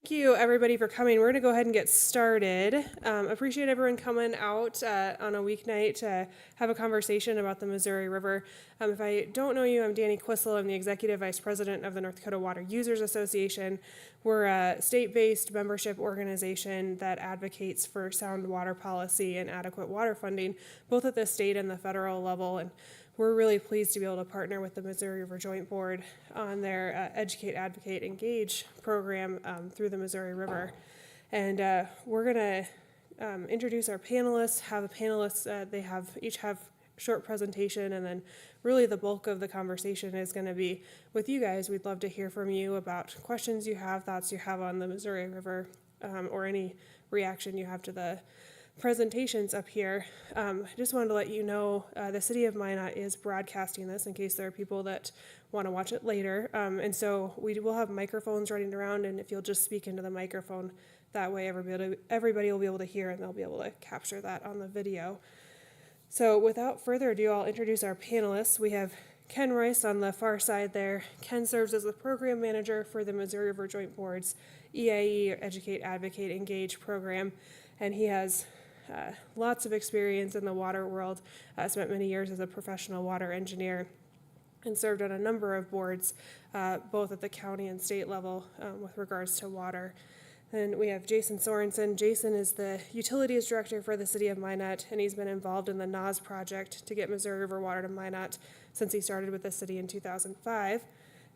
Thank you, everybody, for coming. We're going to go ahead and get started. Appreciate everyone coming out on a weeknight to have a conversation about the Missouri River. If I don't know you, I'm Danny Quissel. I'm the Executive Vice President of the North Dakota Water Users Association. We're a state-based membership organization that advocates for sound water policy and adequate water funding, both at the state and the federal level. And we're really pleased to be able to partner with the Missouri River Joint Board on their Educate, Advocate, Engage program through the Missouri River. And we're going to introduce our panelists, have the panelists, each have short presentation, and then really the bulk of the conversation is going to be with you guys. We'd love to hear from you about questions you have, thoughts you have on the Missouri River, or any reaction you have to the presentations up here. I just wanted to let you know the City of Minot is broadcasting this in case there are people that want to watch it later. And so we will have microphones running around, and if you'll just speak into the microphone, that way everybody will be able to hear and they'll be able to capture that on the video. So without further ado, I'll introduce our panelists. We have Ken Royce on the far side there. Ken serves as the program manager for the Missouri River Joint Board's EAE, or Educate, Advocate, Engage program, and he has lots of experience in the water world, spent many years as a professional water engineer, and served on a number of boards, both at the county and state level with regards to water. Then we have Jason Sorensen. Jason is the Utilities Director for the City of Minot, and he's been involved in the NAS project to get Missouri River water to Minot since he started with the city in 2005.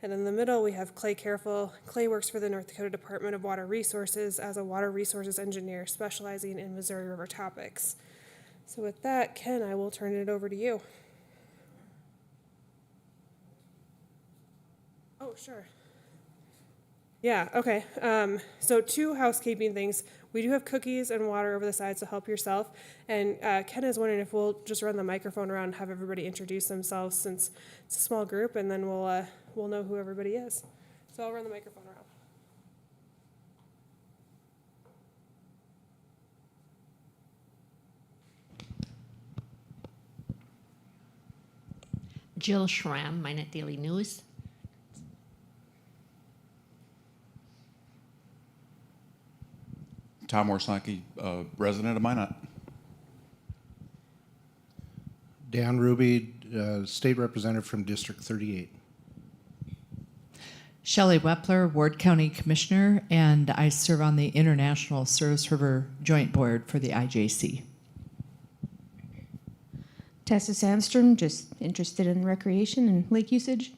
And in the middle, we have Clay Careful. Clay works for the North Dakota Department of Water Resources as a water resources engineer specializing in Missouri River topics. So with that, Ken, I will turn it over to you. Oh, sure. Yeah, okay. So 2 housekeeping things. We do have cookies and water over the sides to help yourself. And Ken is wondering if we'll just run the microphone around and have everybody introduce themselves, since it's a small group, and then we'll know who everybody is. So I'll run the microphone around. Jill Schramm, Minot Daily News. Tom Orsaki, resident of Minot. Dan Ruby, State Representative from District 38. Shelley Wepler, Ward County Commissioner, and I serve on the International Service River Joint Board for the IJC. Tessa Sandstrom, just interested in recreation and lake usage.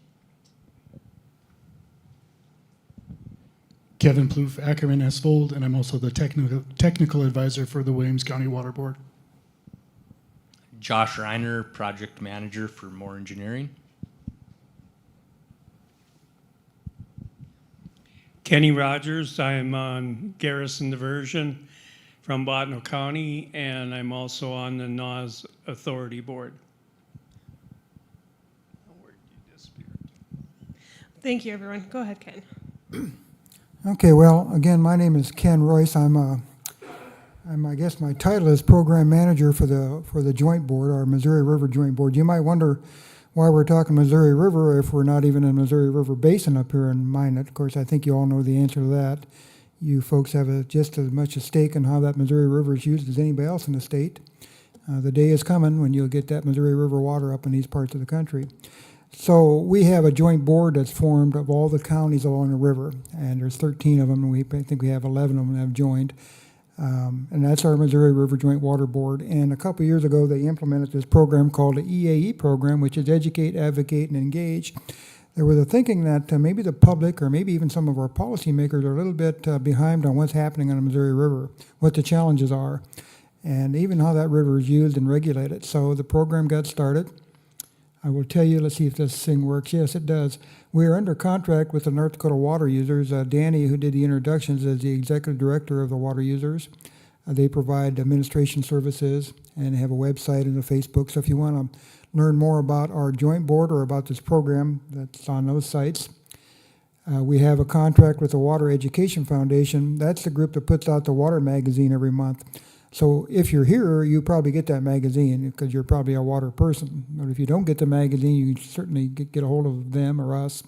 Kevin Plouffe, Ackerman Esfold, and I'm also the technical advisor for the Williams County Water Board. Josh Reiner, project manager for Moore Engineering. Kenny Rogers, I'm on Garrison Diversion from Bottineau County, and I'm also on the NAS Authority Board. Thank you, everyone. Go ahead, Ken. Okay, well, again, my name is Ken Royce. I guess my title is Program Manager for the Joint Board, our Missouri River Joint Board. You might wonder why we're talking Missouri River if we're not even in Missouri River Basin up here in Minot. Of course, I think you all know the answer to that. You folks have just as much a stake in how that Missouri River is used as anybody else in the state. The day is coming when you'll get that Missouri River water up in these parts of the country. So we have a joint board that's formed of all the counties along the river, and there's 13 of them, and I think we have 11 of them that have joined. And that's our Missouri River Joint Water Board. And a couple years ago, they implemented this program called the EAE program, which is Educate, Advocate, and Engage. There was a thinking that maybe the public, or maybe even some of our policymakers, are a little bit behind on what's happening on the Missouri River, what the challenges are, and even how that river is used and regulated. So the program got started. I will tell you, let's see if this thing works. Yes, it does. We are under contract with the North Dakota Water Users. Danny, who did the introductions, is the executive director of the Water Users. They provide administration services and have a website and a Facebook. So if you want to learn more about our joint board or about this program, that's on those sites. We have a contract with the Water Education Foundation. That's the group that puts out the water magazine every month. So if you're here, you probably get that magazine because you're probably a water person. But if you don't get the magazine, you can certainly get a hold of them or us,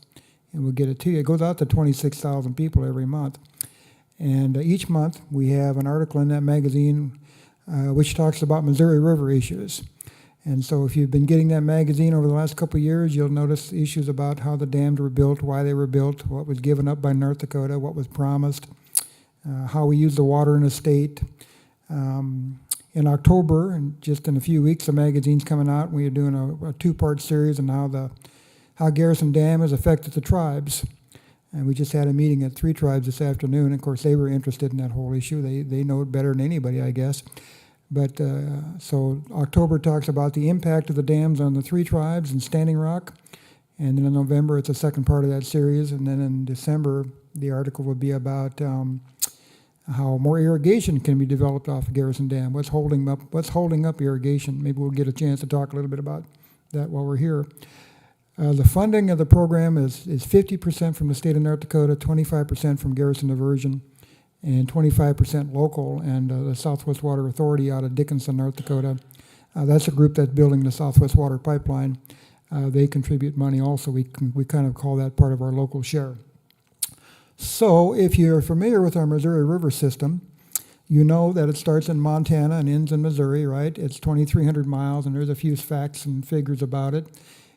and we'll get it to you. It goes out to 26,000 people every month. And each month, we have an article in that magazine which talks about Missouri River issues. And so if you've been getting that magazine over the last couple of years, you'll notice issues about how the dams were built, why they were built, what was given up by North Dakota, what was promised, how we use the water in the state. In October, and just in a few weeks, the magazine's coming out, and we are doing a two-part series on how Garrison Dam has affected the tribes. And we just had a meeting at 3 tribes this afternoon. Of course, they were interested in that whole issue. They know it better than anybody, I guess. But so October talks about the impact of the dams on the 3 tribes in Standing Rock. And then in November, it's the second part of that series. And then in December, the article will be about how more irrigation can be developed off of Garrison Dam. What's holding up irrigation? Maybe we'll get a chance to talk a little bit about that while we're here. The funding of the program is 50% from the state of North Dakota, 25% from Garrison Diversion, and 25% local, and the Southwest Water Authority out of Dickinson, North Dakota. That's a group that's building the Southwest Water Pipeline. They contribute money also. We kind of call that part of our local share. So if you're familiar with our Missouri River system, you know that it starts in Montana and ends in Missouri, right? It's 2,300 miles, and there's a few facts and figures about it.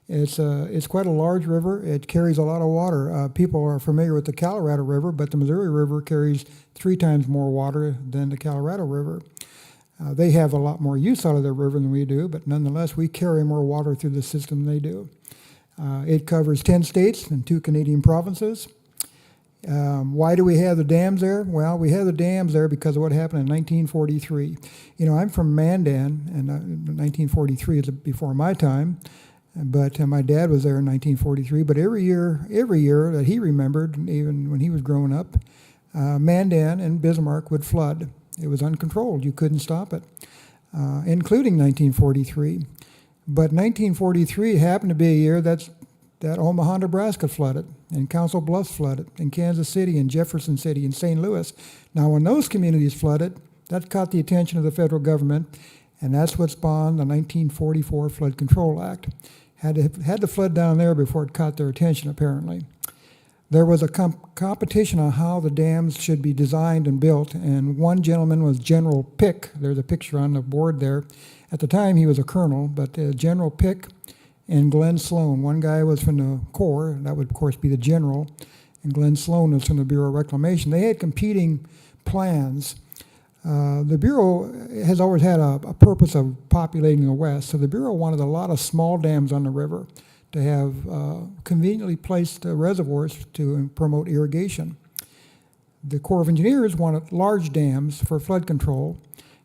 It's quite a large river. It carries a lot of water. People are familiar with the Colorado River, but the Missouri River carries 3 times more water than the Colorado River. They have a lot more use out of their river than we do, but nonetheless, we carry more water through the system than they do. It covers 10 states and 2 Canadian provinces. Why do we have the dams there? Well, we have the dams there because of what happened in 1943. You know, I'm from Mandan, and 1943 is before my time. But my dad was there in 1943. But every year that he remembered, even when he was growing up, Mandan and Bismarck would flood. It was uncontrolled. You couldn't stop it, including 1943. But 1943 happened to be a year that Omaha, Nebraska flooded, and Council Bluffs flooded, and Kansas City, and Jefferson City, and St. Louis. Now, when those communities flooded, that caught the attention of the federal government, and that's what spawned the 1944 Flood Control Act. Had to flood down there before it caught their attention, apparently. There was a competition on how the dams should be designed and built, and one gentleman was General Pick. There's a picture on the board there. At the time, he was a colonel, but General Pick and Glenn Sloan. One guy was from the Corps, that would, of course, be the general, and Glenn Sloan was from the Bureau of Reclamation. They had competing plans. The Bureau has always had a purpose of populating the West, so the Bureau wanted a lot of small dams on the river to have conveniently placed reservoirs to promote irrigation. The Corps of Engineers wanted large dams for flood control,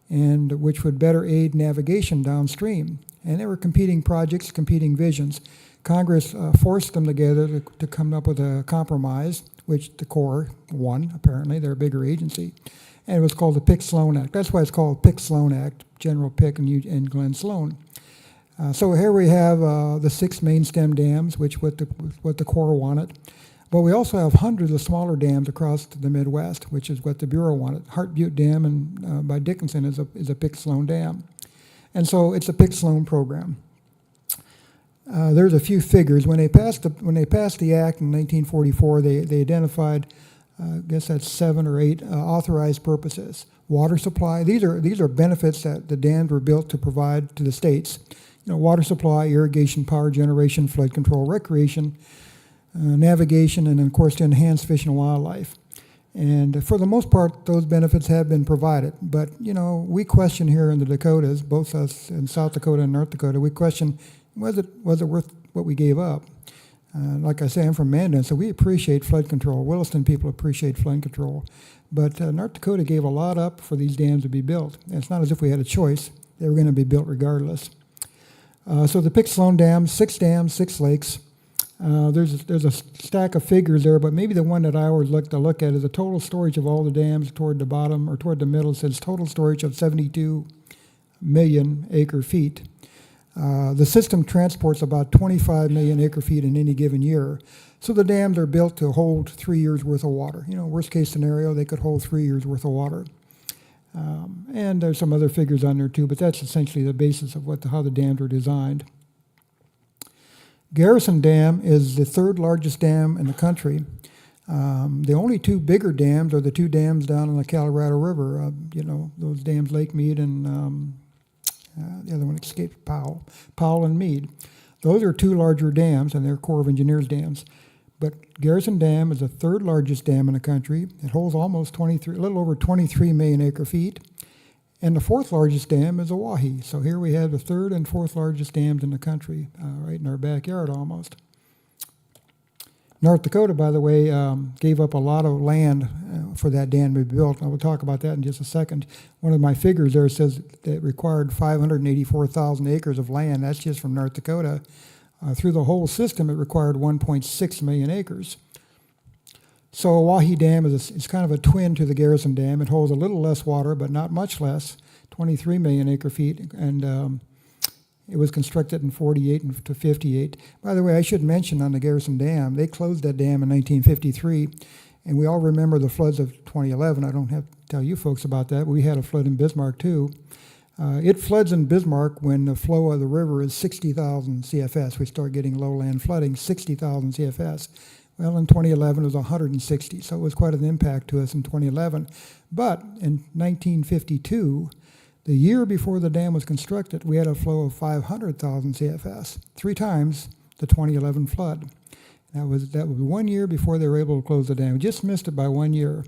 and which would better aid navigation downstream. And there were competing projects, competing visions. Congress forced them together to come up with a compromise, which the Corps won, apparently. They're a bigger agency. And it was called the Pick-Sloan Act. That's why it's called Pick-Sloan Act, General Pick and Glenn Sloan. So here we have the 6 main stem dams, what the Corps wanted. But we also have hundreds of smaller dams across the Midwest, which is what the Bureau wanted. Hart Butte Dam by Dickinson is a Pick-Sloan dam. And so it's a Pick-Sloan program. There's a few figures. When they passed the act in 1944, they identified, I guess that's 7 or 8 authorized purposes. Water supply. These are benefits that the dams were built to provide to the states. You know, water supply, irrigation, power generation, flood control, recreation, navigation, and of course to enhance fish and wildlife. And for the most part, those benefits have been provided. But you know, we question here in the Dakotas, both us in South Dakota and North Dakota, we question, was it worth what we gave up? Like I say, I'm from Mandan, so we appreciate flood control. Williston people appreciate flood control. But North Dakota gave a lot up for these dams to be built. And it's not as if we had a choice. They were going to be built regardless. So the Pick-Sloan Dam, 6 dams, 6 lakes. There's a stack of figures there, but maybe the one that I always look at is the total storage of all the dams toward the bottom or toward the middle. It says total storage of 72 million acre feet. The system transports about 25 million acre feet in any given year. So the dams are built to hold 3 years worth of water. You know, worst case scenario, they could hold 3 years worth of water. And there's some other figures on there too, but that's essentially the basis of how the dams are designed. Garrison Dam is the 3rd largest dam in the country. The only two bigger dams are the two dams down in the Colorado River. Those dams, Lake Mead and the other one escaped, Powell and Mead. Those are two larger dams, and they're Corps of Engineers dams. But Garrison Dam is the third largest dam in the country. It holds a little over 23 million acre feet. And the fourth largest dam is Oahe. So here we have the third and fourth largest dams in the country, right in our backyard almost. North Dakota, by the way, gave up a lot of land for that dam to be built. I will talk about that in just a second. One of my figures there says that it required 584,000 acres of land. That's just from North Dakota. Through the whole system, it required 1.6 million acres. So Oahe Dam is kind of a twin to the Garrison Dam. It holds a little less water, but not much less, 23 million acre feet, and it was constructed in 48 to 58. By the way, I should mention on the Garrison Dam, they closed that dam in 1953, and we all remember the floods of 2011. I don't have to tell you folks about that. We had a flood in Bismarck, too. It floods in Bismarck when the flow of the river is 60,000 CFS. We start getting lowland flooding, 60,000 CFS. Well, in 2011, it was 160, so it was quite an impact to us in 2011. But in 1952, the year before the dam was constructed, we had a flow of 500,000 CFS, 3 times the 2011 flood. That was 1 year before they were able to close the dam. We just missed it by 1 year.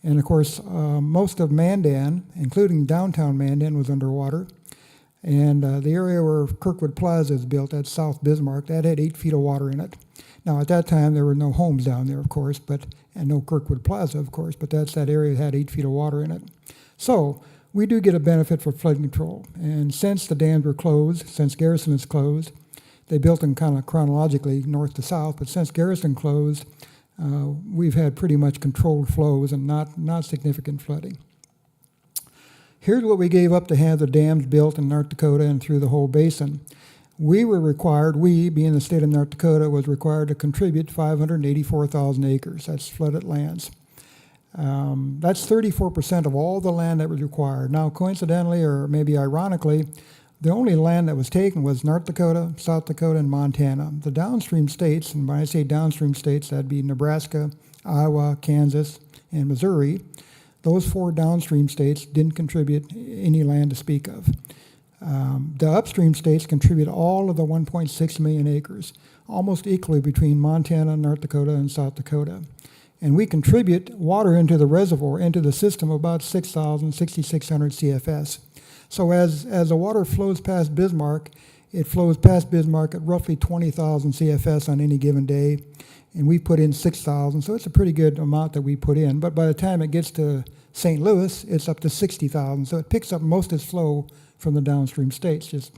And of course, most of Mandan, including downtown Mandan, was underwater. And the area where Kirkwood Plaza is built, that's South Bismarck, that had 8 feet of water in it. Now, at that time, there were no homes down there, of course, and no Kirkwood Plaza, of course, but that area that had 8 feet of water in it. So we do get a benefit for flood control. And since the dams were closed, since Garrison is closed, they built them kind of chronologically north to south, but since Garrison closed, we've had pretty much controlled flows and not significant flooding. Here's what we gave up to have the dams built in North Dakota and through the whole basin. We, being the state of North Dakota, was required to contribute 584,000 acres. That's flooded lands. That's 34% of all the land that was required. Now, coincidentally, or maybe ironically, the only land that was taken was North Dakota, South Dakota, and Montana. The downstream states, and when I say downstream states, that'd be Nebraska, Iowa, Kansas, and Missouri. Those 4 downstream states didn't contribute any land to speak of. The upstream states contribute all of the 1.6 million acres, almost equally between Montana, North Dakota, and South Dakota. And we contribute water into the reservoir, into the system, about 6,600 CFS. So as the water flows past Bismarck, it flows past Bismarck at roughly 20,000 CFS on any given day, and we put in 6,000, so it's a pretty good amount that we put in. But by the time it gets to St. Louis, it's up to 60,000, so it picks up most of its flow from the downstream states, just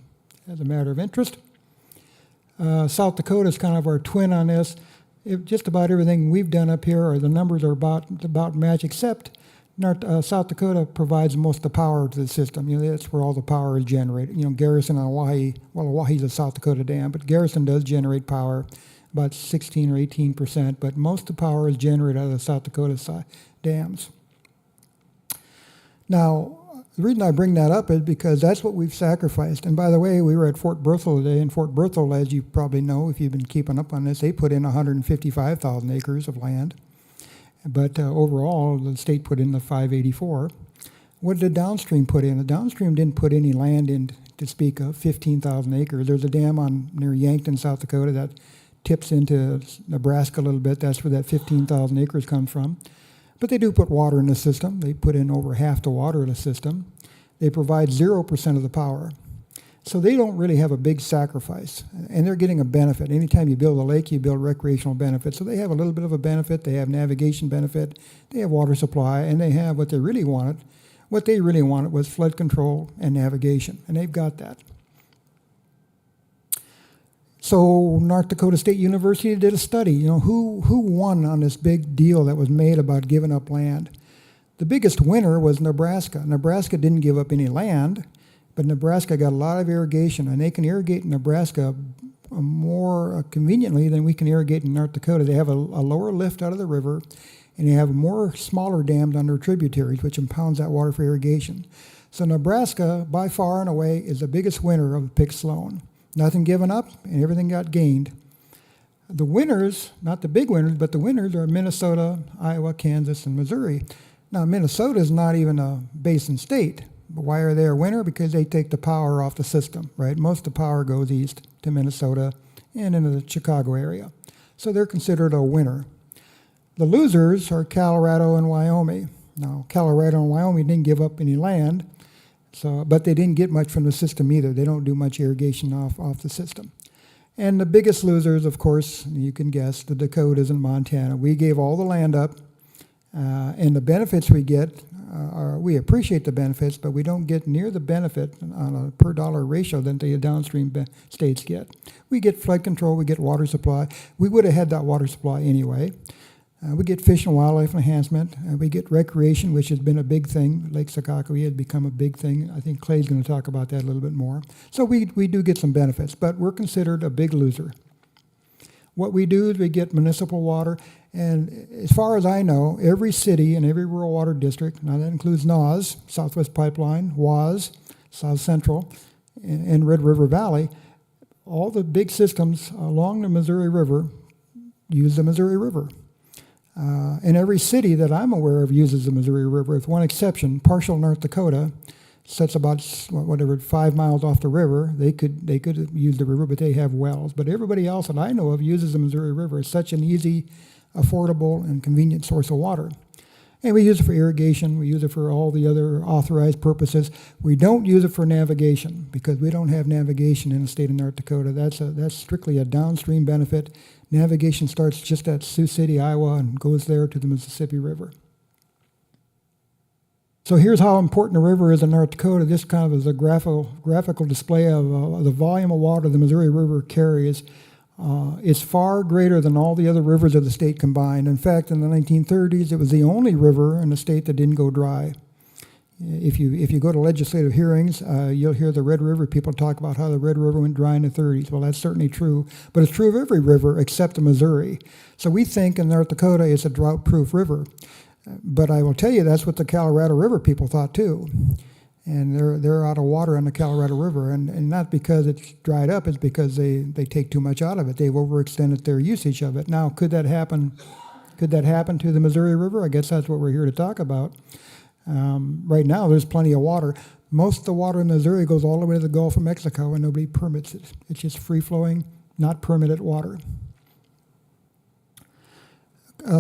as a matter of interest. South Dakota is kind of our twin on this. Just about everything we've done up here, or the numbers are about match, except South Dakota provides most of the power to the system. That's where all the power is generated. Garrison and Oahe, well, Oahe's a South Dakota dam, but Garrison does generate power, about 16 or 18%, but most of the power is generated out of the South Dakota dams. Now, the reason I bring that up is because that's what we've sacrificed. And by the way, we were at Fort Berthold today, and Fort Berthold, as you probably know if you've been keeping up on this, they put in 155,000 acres of land. But overall, the state put in the 584. What did the downstream put in? The downstream didn't put any land in to speak of, 15,000 acres. There's a dam near Yankton, South Dakota, that tips into Nebraska a little bit. That's where that 15,000 acres comes from. But they do put water in the system. They put in over half the water in the system. They provide 0% of the power. So they don't really have a big sacrifice, and they're getting a benefit. Anytime you build a lake, you build recreational benefits. So they have a little bit of a benefit. They have navigation benefit. They have water supply, and they have what they really wanted. What they really wanted was flood control and navigation, and they've got that. So North Dakota State University did a study. Who won on this big deal that was made about giving up land? The biggest winner was Nebraska. Nebraska didn't give up any land, but Nebraska got a lot of irrigation, and they can irrigate Nebraska more conveniently than we can irrigate in North Dakota. They have a lower lift out of the river, and they have more smaller dams under tributaries, which impounds that water for irrigation. So Nebraska, by far and away, is the biggest winner of Pick Sloan. Nothing given up, and everything got gained. The winners, not the big winners, but the winners are Minnesota, Iowa, Kansas, and Missouri. Now, Minnesota is not even a basin state. But why are they a winner? Because they take the power off the system, right? Most of the power goes east to Minnesota and into the Chicago area. So they're considered a winner. The losers are Colorado and Wyoming. Now, Colorado and Wyoming didn't give up any land, but they didn't get much from the system either. They don't do much irrigation off the system. And the biggest losers, of course, you can guess, the Dakotas and Montana. We gave all the land up, and the benefits we get, we appreciate the benefits, but we don't get near the benefit on a per dollar ratio that the downstream states get. We get flood control, we get water supply. We would have had that water supply anyway. We get fish and wildlife enhancement, and we get recreation, which has been a big thing. Lake Sakakawea had become a big thing. I think Clay's going to talk about that a little bit more. So we do get some benefits, but we're considered a big loser. What we do is we get municipal water, and as far as I know, every city and every rural water district, now that includes NAWS, Southwest Pipeline, WAS, South Central, and Red River Valley, all the big systems along the Missouri River use the Missouri River. And every city that I'm aware of uses the Missouri River, with one exception. Partial, North Dakota, sits about 5 miles off the river. They could use the river, but they have wells. But everybody else that I know of uses the Missouri River. It's such an easy, affordable, and convenient source of water. And we use it for irrigation. We use it for all the other authorized purposes. We don't use it for navigation because we don't have navigation in the state of North Dakota. That's strictly a downstream benefit. Navigation starts just at Sioux City, Iowa, and goes there to the Mississippi River. So here's how important the river is in North Dakota. This kind of is a graphical display of the volume of water the Missouri River carries. It's far greater than all the other rivers of the state combined. In fact, in the 1930s, it was the only river in the state that didn't go dry. If you go to legislative hearings, you'll hear the Red River people talk about how the Red River went dry in the 30s. Well, that's certainly true, but it's true of every river except the Missouri. So we think in North Dakota it's a drought-proof river. But I will tell you that's what the Colorado River people thought too. And they're out of water on the Colorado River, and not because it's dried up, it's because they take too much out of it. They've overextended their usage of it. Now, could that happen to the Missouri River? I guess that's what we're here to talk about. Right now, there's plenty of water. Most of the water in Missouri goes all the way to the Gulf of Mexico, and nobody permits it. It's just free-flowing, not permitted water.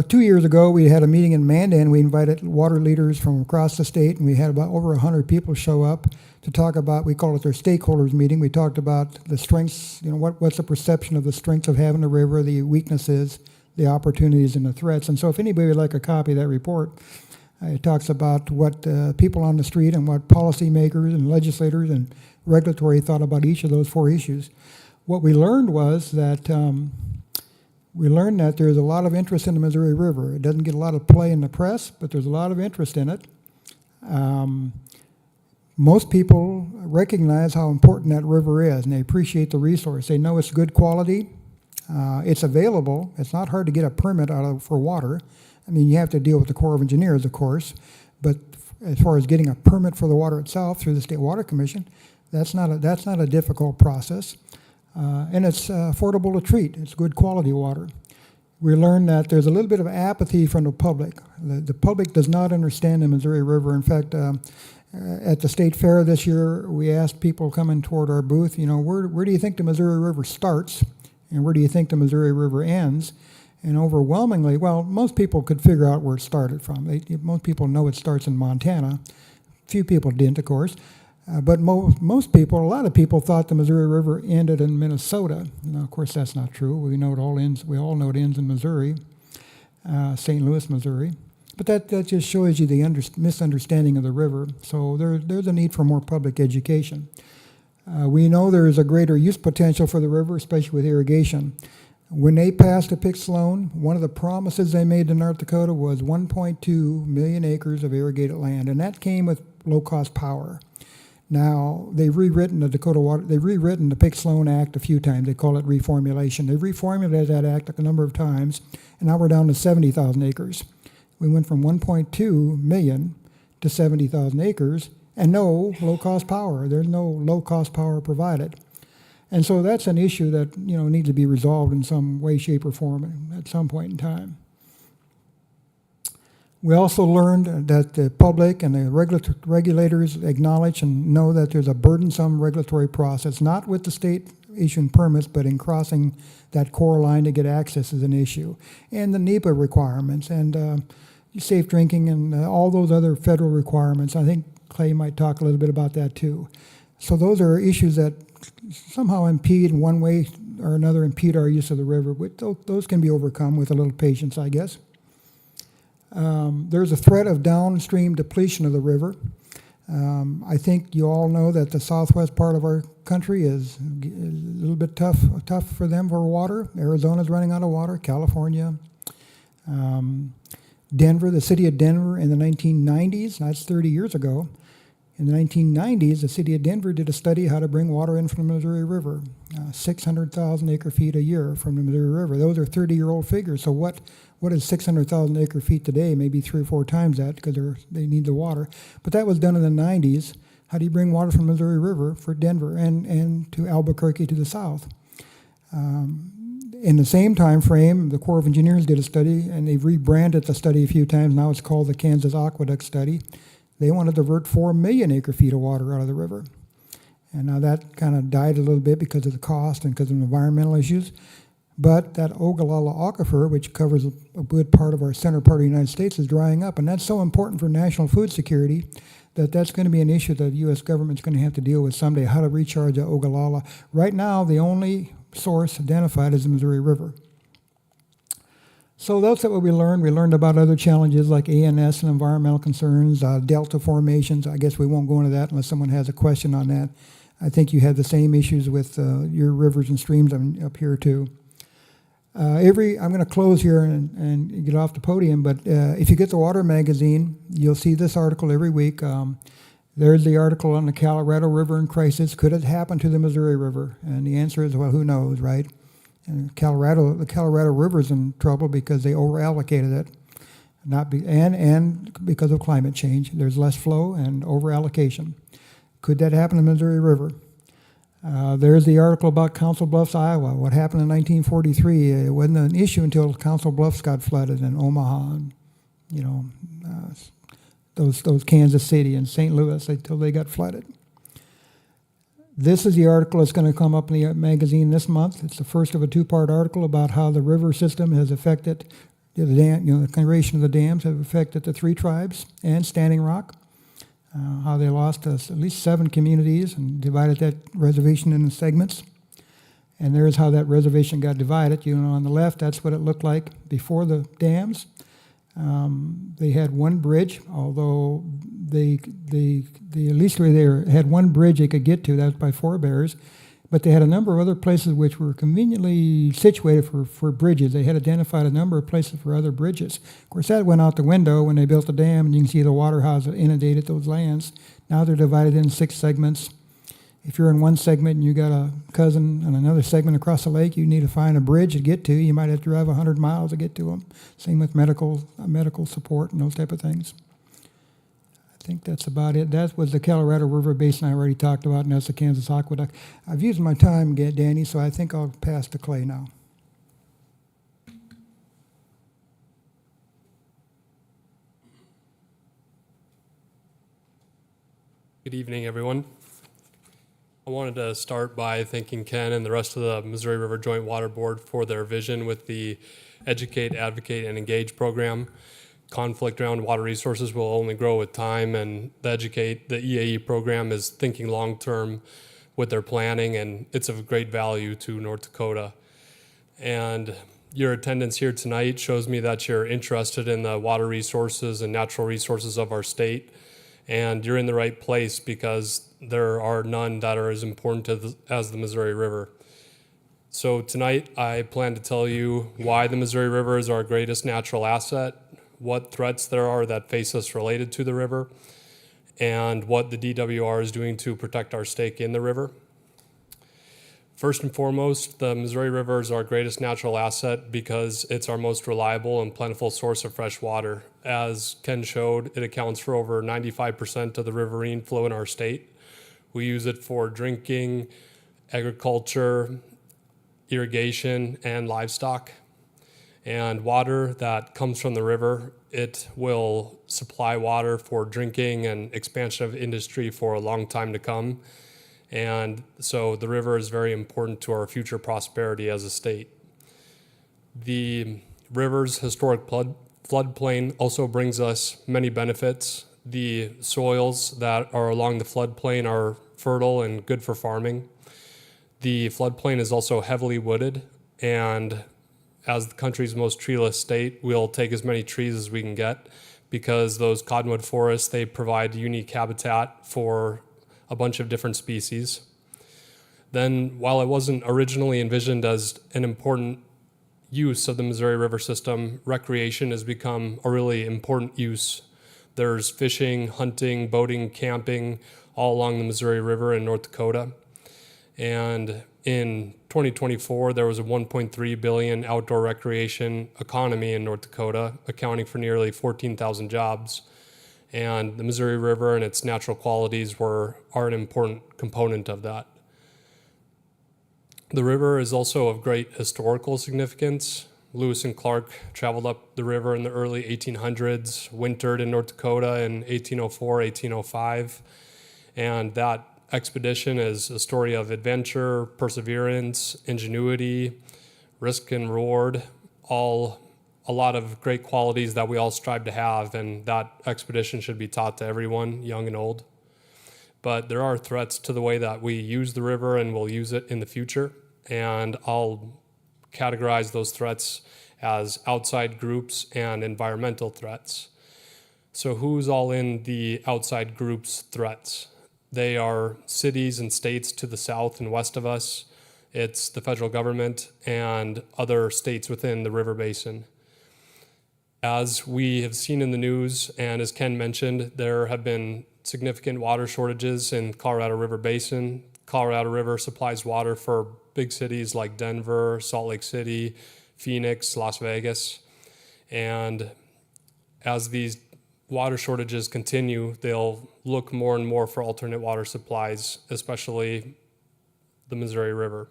2 years ago, we had a meeting in Mandan. We invited water leaders from across the state, and we had about over 100 people show up to talk about, we call it their stakeholders meeting. We talked about the strengths, what's the perception of the strengths of having a river, the weaknesses, the opportunities, and the threats. And so if anybody would like a copy of that report, it talks about what people on the street and what policymakers and legislators and regulatory thought about each of those 4 issues. What we learned was that there's a lot of interest in the Missouri River. It doesn't get a lot of play in the press, but there's a lot of interest in it. Most people recognize how important that river is, and they appreciate the resource. They know it's good quality. It's available. It's not hard to get a permit for water. I mean, you have to deal with the Corps of Engineers, of course, but as far as getting a permit for the water itself through the State Water Commission, that's not a difficult process. And it's affordable to treat. It's good quality water. We learned that there's a little bit of apathy from the public. The public does not understand the Missouri River. In fact, at the state fair this year, we asked people coming toward our booth, where do you think the Missouri River starts, and where do you think the Missouri River ends? And overwhelmingly, well, most people could figure out where it started from. Most people know it starts in Montana. Few people didn't, of course. But most people, a lot of people thought the Missouri River ended in Minnesota. Now, of course, that's not true. We know it all ends. We all know it ends in Missouri, St. Louis, Missouri. But that just shows you the misunderstanding of the river. So there's a need for more public education. We know there is a greater use potential for the river, especially with irrigation. When they passed the Pick Sloan, one of the promises they made to North Dakota was 1.2 million acres of irrigated land, and that came with low-cost power. Now, they've rewritten the Pick Sloan Act a few times. They call it reformulation. They've reformulated that act a number of times, and now we're down to 70,000 acres. We went from 1.2 million to 70,000 acres, and no low-cost power. There's no low-cost power provided. And so that's an issue that, needs to be resolved in some way, shape, or form at some point in time. We also learned that the public and the regulators acknowledge and know that there's a burdensome regulatory process, not with the state issuing permits, but in crossing that core line to get access is an issue. And the NEPA requirements and safe drinking and all those other federal requirements. I think Clay might talk a little bit about that too. So those are issues that somehow impede in one way or another, impede our use of the river. But those can be overcome with a little patience, I guess. There's a threat of downstream depletion of the river. I think you all know that the southwest part of our country is a little bit tough for them for water. Arizona's running out of water, California. Denver, the city of Denver in the 1990s, that's 30 years ago. In the 1990s, the city of Denver did a study how to bring water in from the Missouri River, 600,000 acre feet a year from the Missouri River. Those are 30-year-old figures. So what is 600,000 acre feet today? Maybe 3 or 4 times that because they need the water. But that was done in the 90s. How do you bring water from the Missouri River for Denver and to Albuquerque to the south? In the same time frame, the Corps of Engineers did a study, and they've rebranded the study a few times. Now it's called the Kansas Aqueduct Study. They want to divert 4 million acre feet of water out of the river. And now that kind of died a little bit because of the cost and because of environmental issues. But that Ogallala Aquifer, which covers a good part of our center part of the United States, is drying up. And that's so important for national food security that's going to be an issue that the U.S. government's going to have to deal with someday, how to recharge the Ogallala. Right now, the only source identified is the Missouri River. So that's what we learned. We learned about other challenges like ANS and environmental concerns, delta formations. I guess we won't go into that unless someone has a question on that. I think you have the same issues with your rivers and streams up here too. I'm going to close here and get off the podium, but if you get the Water Magazine, you'll see this article every week. There's the article on the Colorado River in crisis. Could it happen to the Missouri River? And the answer is, well, who knows, right? And the Colorado River's in trouble because they overallocated it, and because of climate change. There's less flow and overallocation. Could that happen to the Missouri River? There's the article about Council Bluffs, Iowa. What happened in 1943? It wasn't an issue until Council Bluffs got flooded in Omaha, and those Kansas City and St. Louis until they got flooded. This is the article that's going to come up in the magazine this month. It's the first of a 2-part article about how the river system has affected the creation of the dams have affected the 3 tribes and Standing Rock. How they lost at least 7 communities and divided that reservation into segments. And there's how that reservation got divided. On the left, that's what it looked like before the dams. They had one bridge, although they at least they had one bridge they could get to. That was by Forebears. But they had a number of other places which were conveniently situated for bridges. They had identified a number of places for other bridges. Of course, that went out the window when they built the dam, and you can see the water how it inundated those lands. Now they're divided in 6 segments. If you're in one segment and you got a cousin in another segment across the lake, you need to find a bridge to get to. You might have to drive 100 miles to get to them. Same with medical support and those type of things. I think that's about it. That was the Colorado River Basin I already talked about, and that's the Kansas Aqueduct. I've used my time, Danny, so I think I'll pass to Clay now. Good evening, everyone. I wanted to start by thanking Ken and the rest of the Missouri River Joint Water Board for their vision with the Educate, Advocate, and Engage program. Conflict around water resources will only grow with time, and the EAE program is thinking long-term with their planning, and it's of great value to North Dakota. And your attendance here tonight shows me that you're interested in the water resources and natural resources of our state, and you're in the right place because there are none that are as important as the Missouri River. So tonight I plan to tell you why the Missouri River is our greatest natural asset, what threats there are that face us related to the river, and what the DWR is doing to protect our stake in the river. First and foremost, the Missouri River is our greatest natural asset because it's our most reliable and plentiful source of fresh water. As Ken showed, it accounts for over 95% of the riverine flow in our state. We use it for drinking, agriculture, irrigation, and livestock. And water that comes from the river, it will supply water for drinking and expansion of industry for a long time to come. And so the river is very important to our future prosperity as a state. The river's historic floodplain also brings us many benefits. The soils that are along the floodplain are fertile and good for farming. The floodplain is also heavily wooded, and as the country's most treeless state, we'll take as many trees as we can get because those cottonwood forests, they provide unique habitat for a bunch of different species. Then, while it wasn't originally envisioned as an important use of the Missouri River system, recreation has become a really important use. There's fishing, hunting, boating, camping all along the Missouri River in North Dakota. And in 2024, there was a $1.3 billion outdoor recreation economy in North Dakota, accounting for nearly 14,000 jobs. And the Missouri River and its natural qualities are an important component of that. The river is also of great historical significance. Lewis and Clark traveled up the river in the early 1800s, wintered in North Dakota in 1804, 1805, and that expedition is a story of adventure, perseverance, ingenuity, risk and reward, all a lot of great qualities that we all strive to have, and that expedition should be taught to everyone, young and old. But there are threats to the way that we use the river and will use it in the future, and I'll categorize those threats as outside groups and environmental threats. So who's all in the outside groups' threats? They are cities and states to the south and west of us. It's the federal government and other states within the river basin. As we have seen in the news, and as Ken mentioned, there have been significant water shortages in Colorado River Basin. Colorado River supplies water for big cities like Denver, Salt Lake City, Phoenix, Las Vegas. And as these water shortages continue, they'll look more and more for alternate water supplies, especially the Missouri River.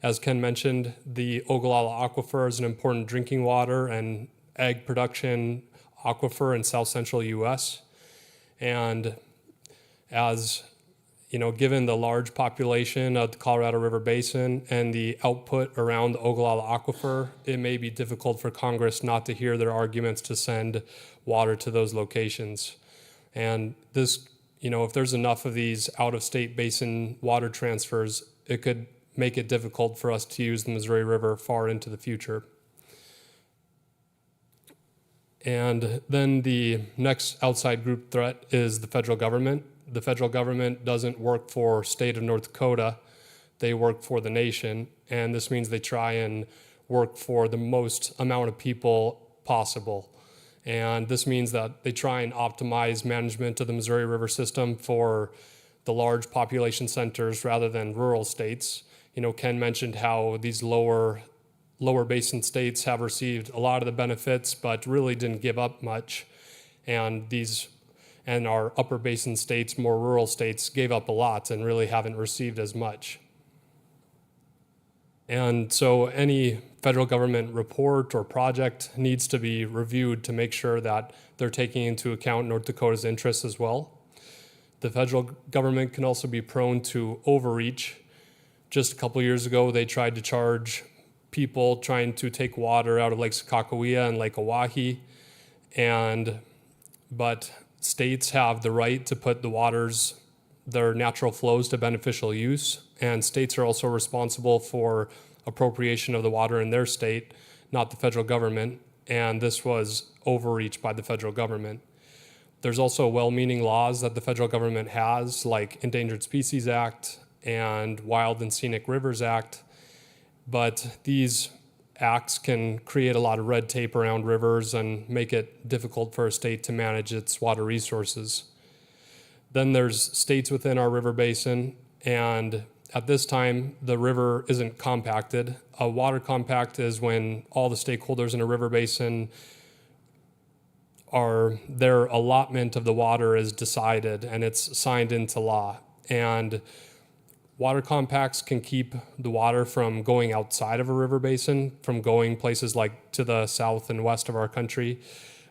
As Ken mentioned, the Ogallala Aquifer is an important drinking water and egg production aquifer in south central U.S. And as you know, given the large population of the Colorado River Basin and the output around the Ogallala Aquifer, it may be difficult for Congress not to hear their arguments to send water to those locations. And this, you know, if there's enough of these out-of-state basin water transfers, it could make it difficult for us to use the Missouri River far into the future. And then the next outside group threat is the federal government. The federal government doesn't work for state of North Dakota, they work for the nation, and this means they try and work for the most amount of people possible. And this means that they try and optimize management of the Missouri River system for the large population centers rather than rural states. You know, Ken mentioned how these lower basin states have received a lot of the benefits, but really didn't give up much. And our upper basin states, more rural states, gave up a lot and really haven't received as much. And so any federal government report or project needs to be reviewed to make sure that they're taking into account North Dakota's interests as well. The federal government can also be prone to overreach. Just a couple years ago, they tried to charge people trying to take water out of Lake Sakakawea and Lake Oahe, but states have the right to put their natural flows to beneficial use, and states are also responsible for appropriation of the water in their state, not the federal government, and this was overreach by the federal government. There's also well-meaning laws that the federal government has, like Endangered Species Act and Wild and Scenic Rivers Act, but these acts can create a lot of red tape around rivers and make it difficult for a state to manage its water resources. Then there's states within our river basin, and at this time, the river isn't compacted. A water compact is when all the stakeholders in a river basin their allotment of the water is decided and it's signed into law. And water compacts can keep the water from going outside of a river basin, from going places like to the south and west of our country.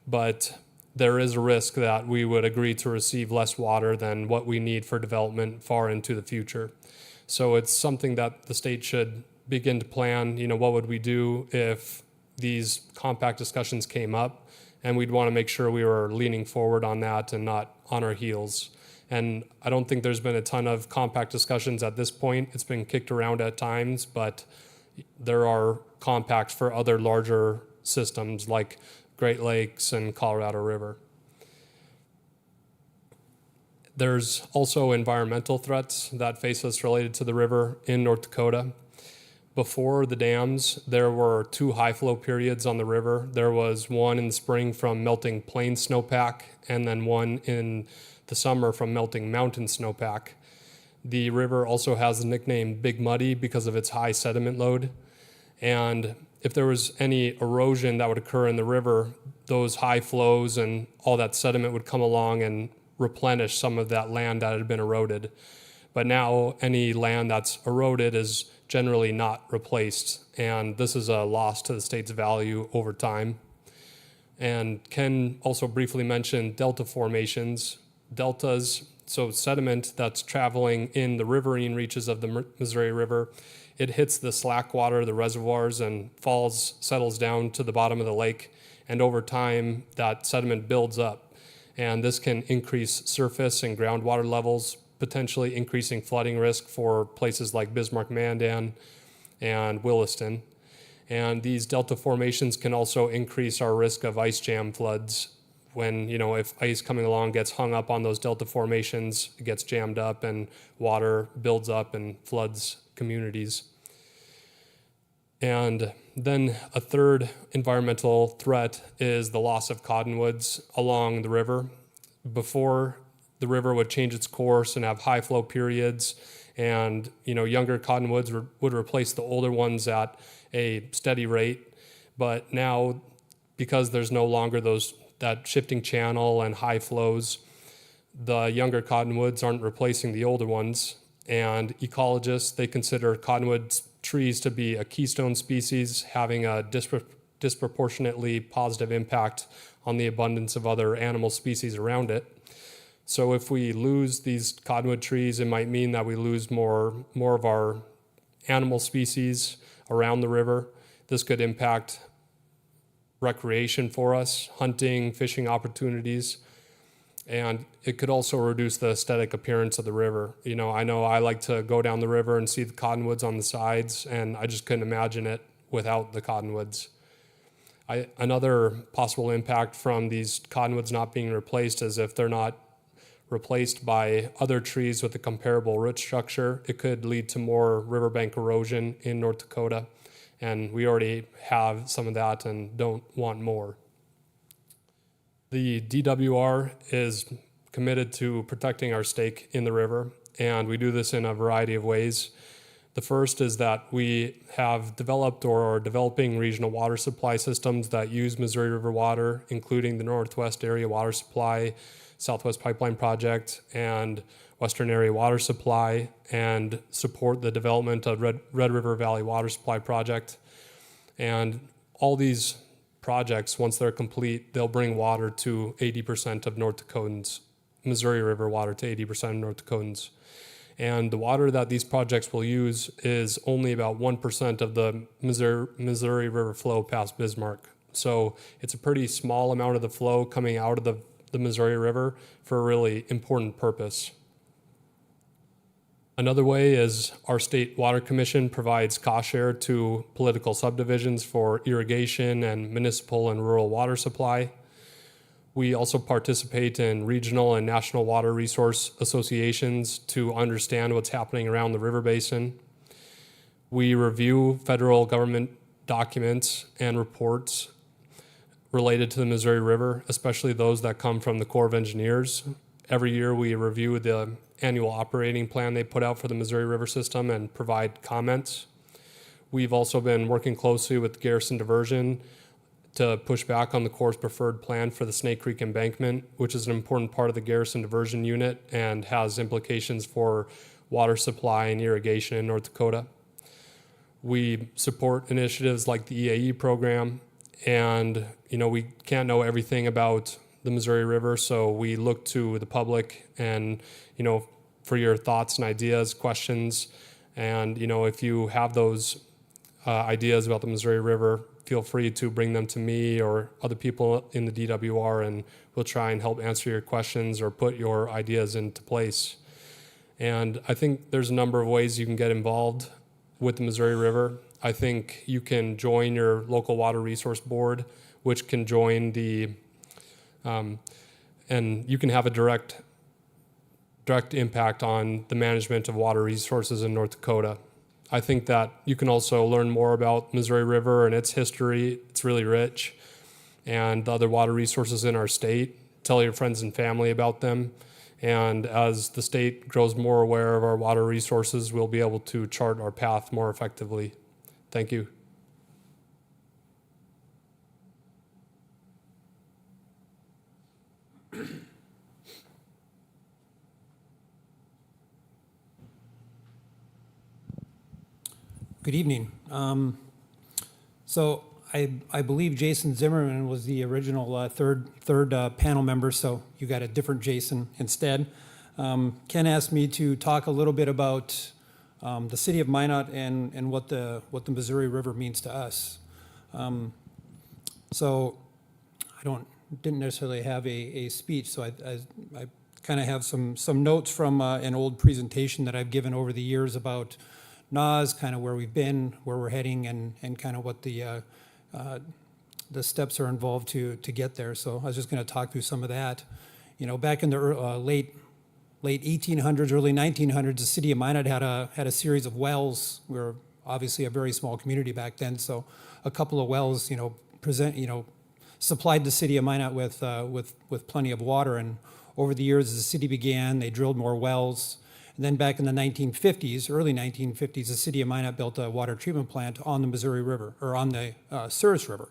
But there is a risk that we would agree to receive less water than what we need for development far into the future. So it's something that the state should begin to plan. What would we do if these compact discussions came up? And we'd want to make sure we were leaning forward on that and not on our heels. And I don't think there's been a ton of compact discussions at this point. It's been kicked around at times, but there are compacts for other larger systems like Great Lakes and Colorado River. There's also environmental threats that face us related to the river in North Dakota. Before the dams, there were 2 high flow periods on the river. There was one in the spring from melting plain snowpack, and then one in the summer from melting mountain snowpack. The river also has the nickname Big Muddy because of its high sediment load. And if there was any erosion that would occur in the river, those high flows and all that sediment would come along and replenish some of that land that had been eroded. But now any land that's eroded is generally not replaced, and this is a loss to the state's value over time. And Ken also briefly mentioned delta formations. Deltas, so sediment that's traveling in the riverine reaches of the Missouri River, it hits the slack water, the reservoirs, and settles down to the bottom of the lake. And over time, that sediment builds up. And this can increase surface and groundwater levels, potentially increasing flooding risk for places like Bismarck-Mandan and Williston. And these delta formations can also increase our risk of ice jam floods when, if ice coming along gets hung up on those delta formations, it gets jammed up and water builds up and floods communities. And then a third environmental threat is the loss of cottonwoods along the river. Before, the river would change its course and have high flow periods, and younger cottonwoods would replace the older ones at a steady rate. But now, because there's no longer that shifting channel and high flows, the younger cottonwoods aren't replacing the older ones. And ecologists, they consider cottonwood trees to be a keystone species, having a disproportionately positive impact on the abundance of other animal species around it. So if we lose these cottonwood trees, it might mean that we lose more of our animal species around the river. This could impact recreation for us, hunting, fishing opportunities, and it could also reduce the aesthetic appearance of the river. I know I like to go down the river and see the cottonwoods on the sides, and I just couldn't imagine it without the cottonwoods. Another possible impact from these cottonwoods not being replaced is if they're not replaced by other trees with a comparable root structure, it could lead to more riverbank erosion in North Dakota. And we already have some of that and don't want more. The DWR is committed to protecting our stake in the river, and we do this in a variety of ways. The first is that we have developed or are developing regional water supply systems that use Missouri River water, including the Northwest Area Water Supply, Southwest Pipeline Project, and Western Area Water Supply, and support the development of Red River Valley Water Supply Project. And all these projects, once they're complete, they'll bring water to 80% of North Dakotans, Missouri River water to 80% of North Dakotans. And the water that these projects will use is only about 1% of the Missouri River flow past Bismarck. So it's a pretty small amount of the flow coming out of the Missouri River for a really important purpose. Another way is our state water commission provides cost share to political subdivisions for irrigation and municipal and rural water supply. We also participate in regional and national water resource associations to understand what's happening around the river basin. We review federal government documents and reports related to the Missouri River, especially those that come from the Corps of Engineers. Every year we review the annual operating plan they put out for the Missouri River system and provide comments. We've also been working closely with Garrison Diversion to push back on the Corps' preferred plan for the Snake Creek embankment, which is an important part of the Garrison Diversion unit and has implications for water supply and irrigation in North Dakota. We support initiatives like the EAE program, and we can't know everything about the Missouri River, so we look to the public and for your thoughts and ideas, questions, and if you have those ideas about the Missouri River, feel free to bring them to me or other people in the DWR, and we'll try and help answer your questions or put your ideas into place. And I think there's a number of ways you can get involved with the Missouri River. I think you can join your local water resource board, which can join the, and you can have a direct impact on the management of water resources in North Dakota. I think that you can also learn more about Missouri River and its history. It's really rich, and the other water resources in our state. Tell your friends and family about them. And as the state grows more aware of our water resources, we'll be able to chart our path more effectively. Thank you. Good evening. So I believe Jason Zimmerman was the original third panel member, so you got a different Jason instead. Ken asked me to talk a little bit about the city of Minot and what the Missouri River means to us. So I didn't necessarily have a speech, so I kind of have some notes from an old presentation that I've given over the years about NAS, kind of where we've been, where we're heading, and kind of what the steps are involved to get there. So I was just going to talk through some of that. Back in the late 1800s, early 1900s, the city of Minot had a series of wells. We were obviously a very small community back then, so a couple of wells, supplied the city of Minot with plenty of water. And over the years, as the city began, they drilled more wells. And then back in the 1950s, early 1950s, the city of Minot built a water treatment plant on the Missouri River, or on the Souris River.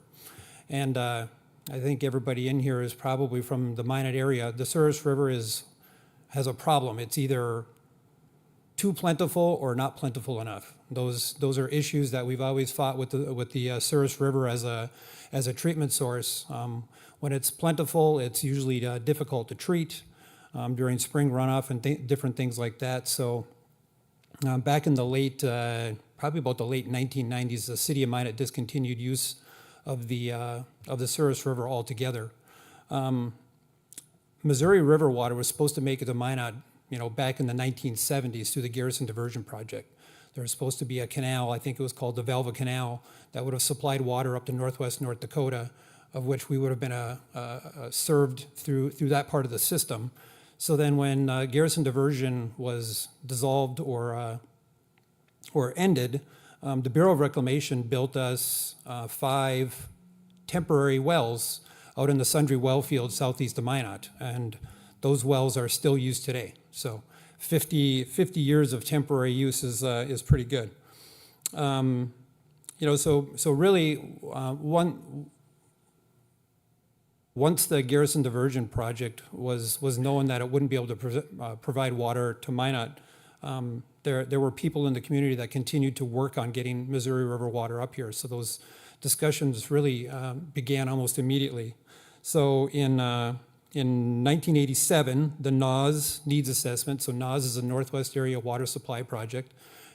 And I think everybody in here is probably from the Minot area. The Souris River has a problem. It's either too plentiful or not plentiful enough. Those are issues that we've always fought with the Souris River as a treatment source. When it's plentiful, it's usually difficult to treat. During spring runoff and different things like that. So back in the probably about the late 1990s, the city of Minot discontinued use of the Souris River altogether. Missouri River water was supposed to make it to Minot, back in the 1970s through the Garrison Diversion Project. There was supposed to be a canal, I think it was called the Velva Canal, that would have supplied water up to northwest North Dakota, of which we would have been served through that part of the system. So then when Garrison Diversion was dissolved or ended, the Bureau of Reclamation built us 5 temporary wells out in the Sundry well field southeast of Minot, and those wells are still used today. So 50 years of temporary use is pretty good. So really once the Garrison Diversion Project was known that it wouldn't be able to provide water to Minot, there were people in the community that continued to work on getting Missouri River water up here. So those discussions really began almost immediately. So in 1987, the NAS needs assessment. So NAS is a Northwest Area Water Supply Project,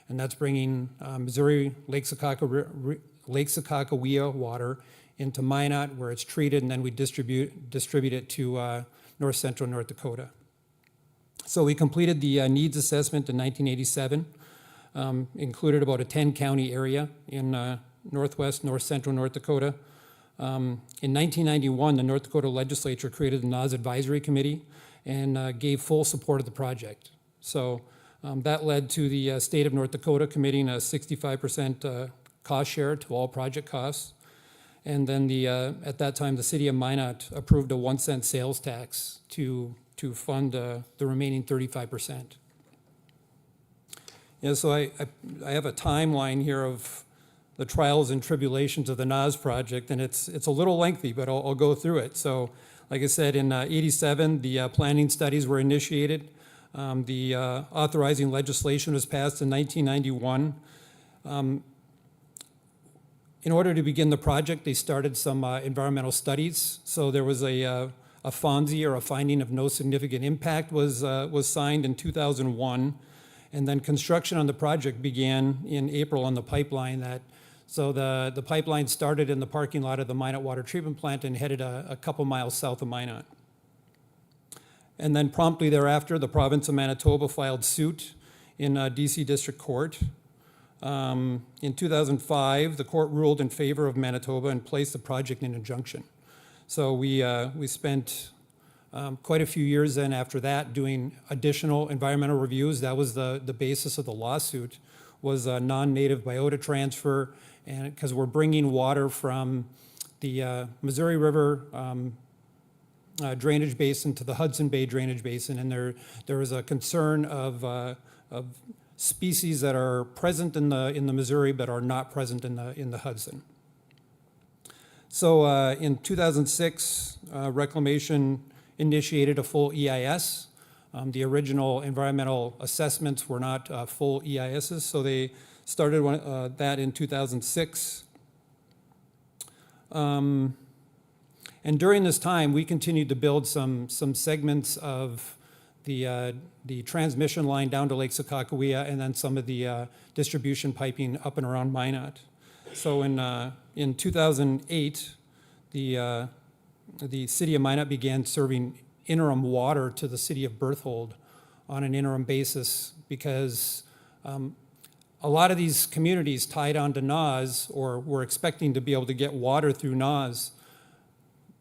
and that's bringing Missouri Lake Sakakawea water into Minot, where it's treated, and then we distribute it to north central North Dakota. So we completed the needs assessment in 1987, included about a 10-county area in northwest, north central North Dakota. In 1991, the North Dakota legislature created the NAS Advisory Committee and gave full support of the project. So that led to the state of North Dakota committing a 65% cost share to all project costs. And then at that time, the city of Minot approved a 1-cent sales tax to fund the remaining 35%. So I have a timeline here of the trials and tribulations of the NAS project, and it's a little lengthy, but I'll go through it. So, like I said, in '87, the planning studies were initiated. The authorizing legislation was passed in 1991. In order to begin the project, they started some environmental studies. So there was a FONSI, or a finding of no significant impact, was signed in 2001. And then construction on the project began in April on the pipeline. So the pipeline started in the parking lot of the Minot Water Treatment Plant and headed a couple miles south of Minot. And then promptly thereafter, the province of Manitoba filed suit in DC District Court. In 2005, the court ruled in favor of Manitoba and placed the project in injunction. So we spent quite a few years then after that doing additional environmental reviews. That was the basis of the lawsuit, was a non-native biota transfer, and because we're bringing water from the Missouri River drainage basin to the Hudson Bay drainage basin, and there was a concern of species that are present in the Missouri but are not present in the Hudson. So in 2006, Reclamation initiated a full EIS. The original environmental assessments were not full EISs, so they started that in 2006. And during this time, we continued to build some segments of the transmission line down to Lake Sakakawea, and then some of the distribution piping up and around Minot. So in 2008, the city of Minot began serving interim water to the city of Berthold on an interim basis, because a lot of these communities tied onto NAS, or were expecting to be able to get water through NAS,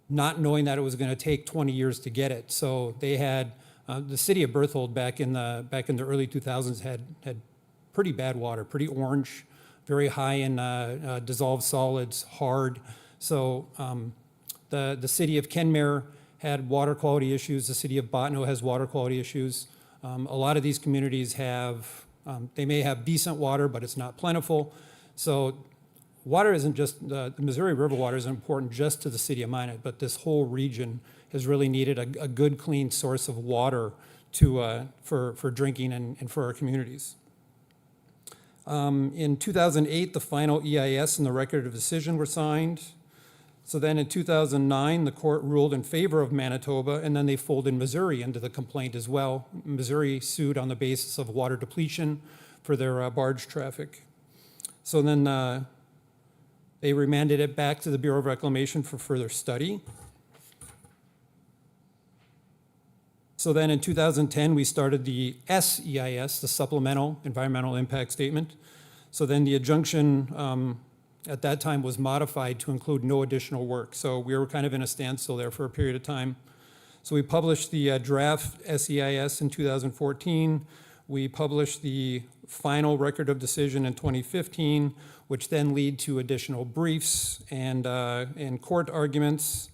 not knowing that it was going to take 20 years to get it. So they had the city of Berthold back in the early 2000s had pretty bad water, pretty orange, very high in dissolved solids, hard. So the city of Kenmare had water quality issues. The city of Bottineau has water quality issues. A lot of these communities have, they may have decent water, but it's not plentiful. So water isn't just, the Missouri River water isn't important just to the city of Minot, but this whole region has really needed a good, clean source of water for drinking and for our communities. In 2008, the final EIS and the record of decision were signed. So then in 2009, the court ruled in favor of Manitoba, and then they folded Missouri into the complaint as well. Missouri sued on the basis of water depletion for their barge traffic. So then they remanded it back to the Bureau of Reclamation for further study. So then in 2010, we started the SEIS, the Supplemental Environmental Impact Statement. So then the injunction at that time was modified to include no additional work. So we were kind of in a standstill there for a period of time. So we published the draft SEIS in 2014. We published the final record of decision in 2015, which then lead to additional briefs and court arguments.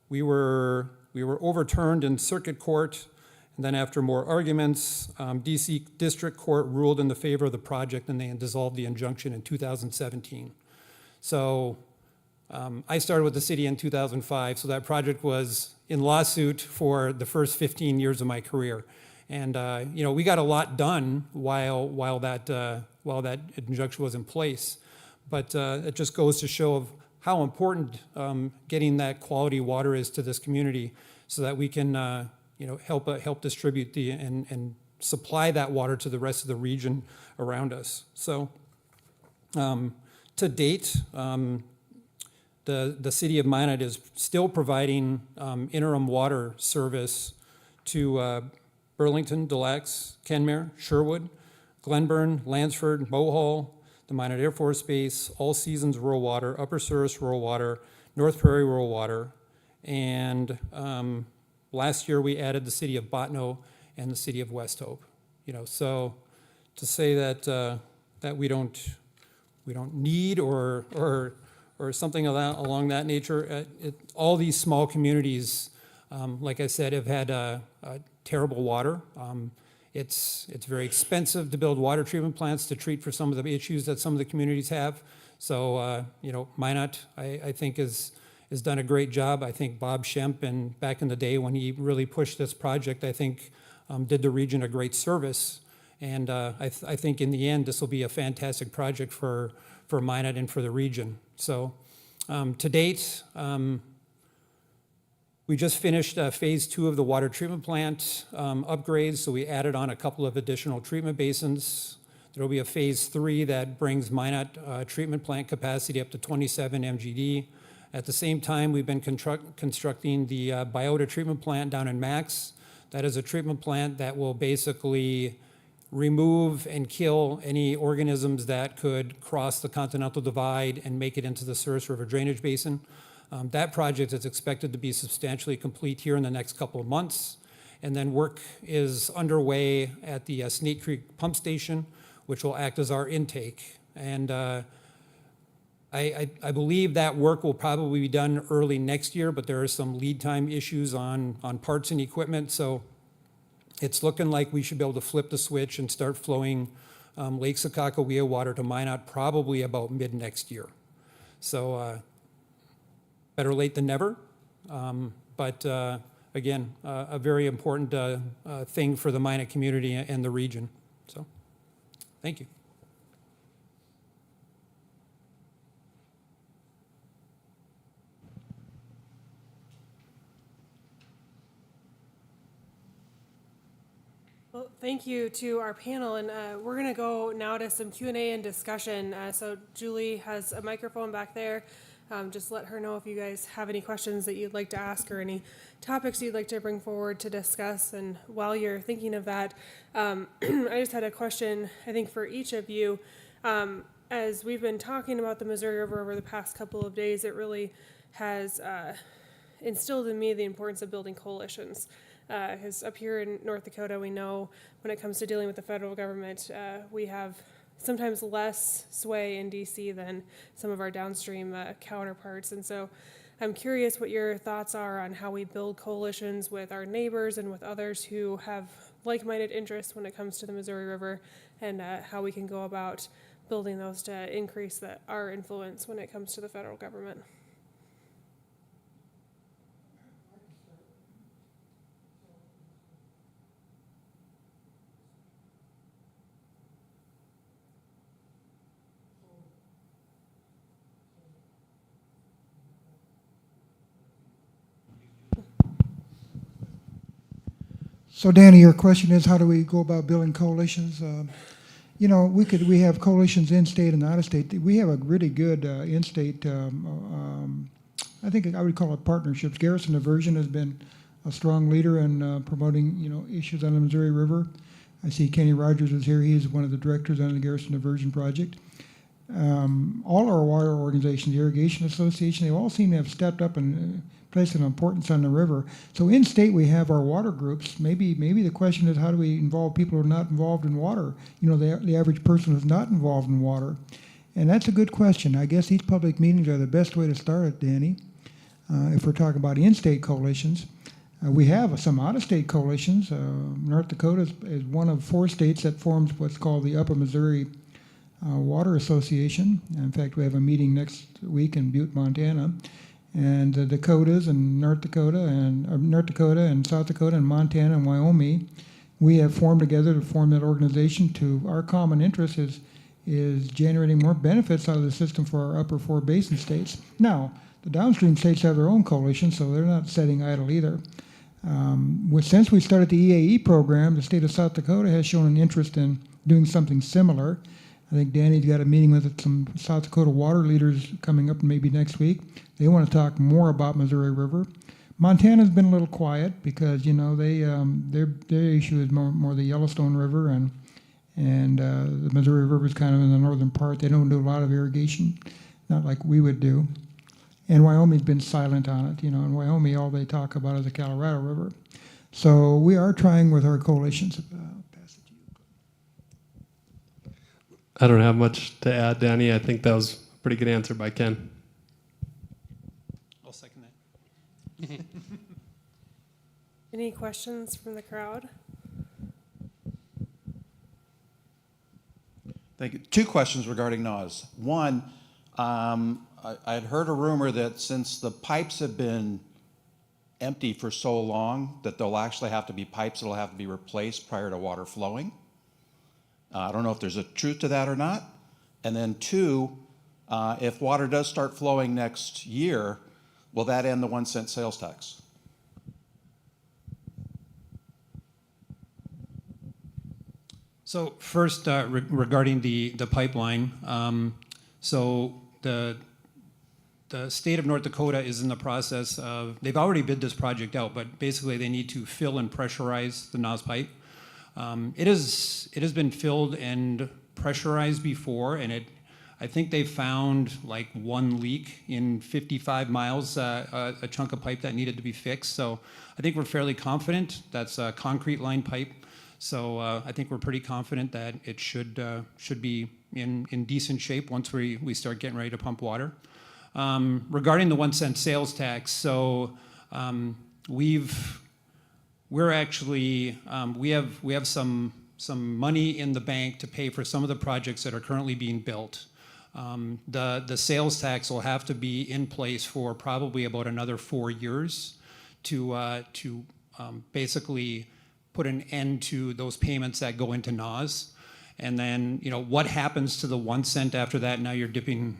We were overturned in circuit court, and then after more arguments, DC District Court ruled in the favor of the project, and they dissolved the injunction in 2017. So I started with the city in 2005, so that project was in lawsuit for the first 15 years of my career. And we got a lot done while that injunction was in place. But it just goes to show of how important getting that quality water is to this community, so that we can help distribute and supply that water to the rest of the region around us. So to date, the city of Minot is still providing interim water service to Burlington, Des Lacs, Kenmare, Sherwood, Glenburn, Lansford, Mohall, the Minot Air Force Base, All Seasons Rural Water, Upper Souris Rural Water, North Prairie Rural Water, and last year we added the city of Bottineau and the city of West Hope. So to say that we don't need or something along that nature, all these small communities, like I said, have had terrible water. It's very expensive to build water treatment plants to treat for some of the issues that some of the communities have. So Minot, I think, is has done a great job. I think Bob Schemp, and back in the day when he really pushed this project, I think did the region a great service. And I think in the end, this will be a fantastic project for Minot and for the region. So to date, we just finished phase 2 of the water treatment plant upgrades, so we added on a couple of additional treatment basins. There will be a phase 3 that brings Minot treatment plant capacity up to 27 MGD. At the same time, we've been constructing the biota treatment plant down in Max. That is a treatment plant that will basically remove and kill any organisms that could cross the Continental Divide and make it into the Souris River drainage basin. That project is expected to be substantially complete here in the next couple of months. And then work is underway at the Snake Creek Pump Station, which will act as our intake. And I believe that work will probably be done early next year, but there are some lead time issues on parts and equipment. So it's looking like we should be able to flip the switch and start flowing Lake Sakakawea water to Minot probably about mid next year. So better late than never. But again, a very important thing for the Minot community and the region. So thank you. Well, thank you to our panel, and we're going to go now to some Q&A and discussion. So Julie has a microphone back there. Just let her know if you guys have any questions that you'd like to ask or any topics you'd like to bring forward to discuss. And while you're thinking of that, I just had a question, I think, for each of you. As we've been talking about the Missouri River over the past couple of days, it really has instilled in me the importance of building coalitions. Because up here in North Dakota, we know when it comes to dealing with the federal government, we have sometimes less sway in DC than some of our downstream counterparts. And so I'm curious what your thoughts are on how we build coalitions with our neighbors and with others who have like-minded interests when it comes to the Missouri River, and how we can go about building those to increase our influence when it comes to the federal government. So Danny, your question is, how do we go about building coalitions? You know, we have coalitions in-state and out-of-state. We have a really good in-state, I think I would call it partnerships. Garrison Diversion has been a strong leader in promoting, you know, issues on the Missouri River. I see Kenny Rogers is here. He is one of the directors on the Garrison Diversion Project. All our water organizations, the Irrigation Association, they all seem to have stepped up and placed an importance on the river. So in state we have our water groups. Maybe the question is, how do we involve people who are not involved in water? You know, the average person who's not involved in water. And that's a good question. I guess these public meetings are the best way to start it, Danny. If we're talking about in-state coalitions. We have some out-of-state coalitions. North Dakota is one of 4 states that forms what's called the Upper Missouri Water Association. In fact, we have a meeting next week in Butte, Montana. And the Dakotas and North Dakota and South Dakota and Montana and Wyoming, we have formed together to form that organization. To our common interest is generating more benefits out of the system for our upper 4 basin states. Now, the downstream states have their own coalition, so they're not sitting idle either. Since we started the EAE program, the state of South Dakota has shown an interest in doing something similar. I think Danny's got a meeting with some South Dakota water leaders coming up maybe next week. They want to talk more about Missouri River. Montana's been a little quiet because, you know, their issue is more the Yellowstone River, and the Missouri River is kind of in the northern part. They don't do a lot of irrigation, not like we would do. And Wyoming's been silent on it. You know, in Wyoming, all they talk about is the Colorado River. So we are trying with our coalitions. I don't have much to add, Danny. I think that was a pretty good answer by Ken. I'll second that. Any questions from the crowd? Thank you. 2 questions regarding NAWS. One, I'd heard a rumor that since the pipes have been empty for so long, that there'll actually have to be pipes that'll have to be replaced prior to water flowing. I don't know if there's a truth to that or not. And then two, if water does start flowing next year, will that end the 1 cent sales tax? So first, regarding the pipeline, so the state of North Dakota is in the process of, they've already bid this project out, but basically they need to fill and pressurize the NOS pipe. It has been filled and pressurized before, and I think they found like one leak in 55 miles, a chunk of pipe that needed to be fixed. So I think we're fairly confident. That's a concrete line pipe. So I think we're pretty confident that it should be in decent shape once we start getting ready to pump water. Regarding the 1 cent sales tax, so we have some money in the bank to pay for some of the projects that are currently being built. The sales tax will have to be in place for probably about another 4 years to basically put an end to those payments that go into NOS. And then, what happens to the 1 cent after that? Now you're dipping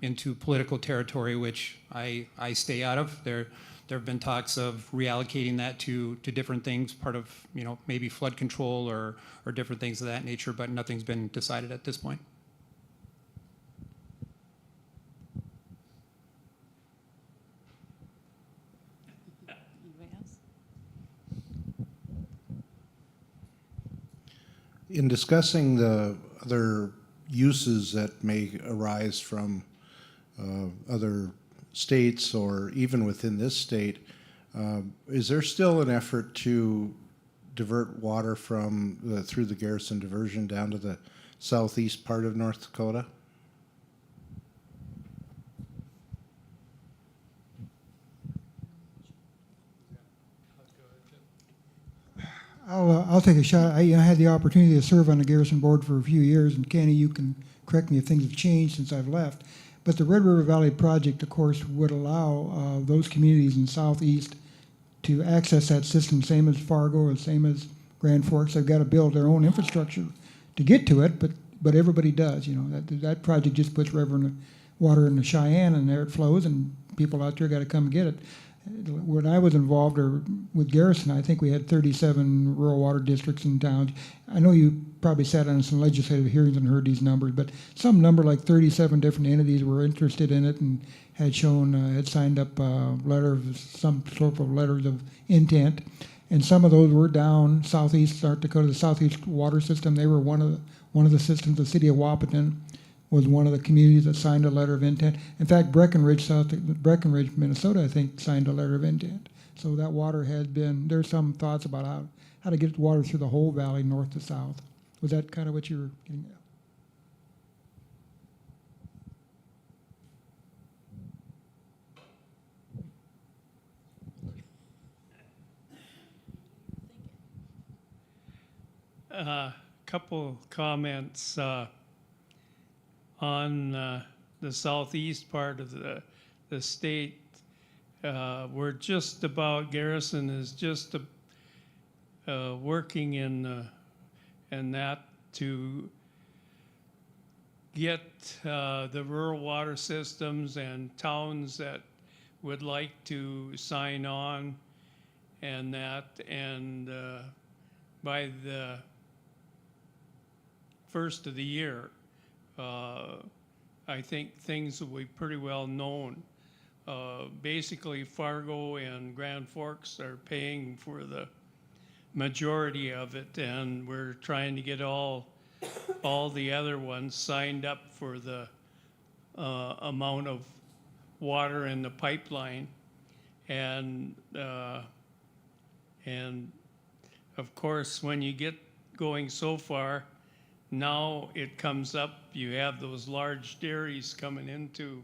into political territory, which I stay out of. There have been talks of reallocating that to different things, part of, maybe flood control or different things of that nature, but nothing's been decided at this point. In discussing the other uses that may arise from other states or even within this state, is there still an effort to divert water through the Garrison diversion down to the southeast part of North Dakota? I'll take a shot. I had the opportunity to serve on the Garrison Board for a few years, and Kenny, you can correct me if things have changed since I've left. But the Red River Valley project, of course, would allow those communities in southeast to access that system, same as Fargo or same as Grand Forks. They've got to build their own infrastructure to get to it, but everybody does. That project just puts water in the Cheyenne, and there it flows, and people out there got to come and get it. When I was involved with Garrison, I think we had 37 rural water districts and towns. I know you probably sat on some legislative hearings and heard these numbers, but some number like 37 different entities were interested in it and had signed up some sort of letters of intent. And some of those were down southeast North Dakota, the southeast water system. They were one of the systems. The city of Wahpeton was one of the communities that signed a letter of intent. In fact, Breckenridge, Minnesota, I think, signed a letter of intent. So that water there's some thoughts about how to get water through the whole valley, north to south. Was that kind of what you were getting at? Couple comments. On the southeast part of the state, we're just about, Garrison is just working in that to get the rural water systems and towns that would like to sign on and that, and by the first of the year, I think things will be pretty well known. Basically, Fargo and Grand Forks are paying for the majority of it, and we're trying to get all the other ones signed up for the amount of water in the pipeline. And of course, when you get going so far, now it comes up, you have those large dairies coming into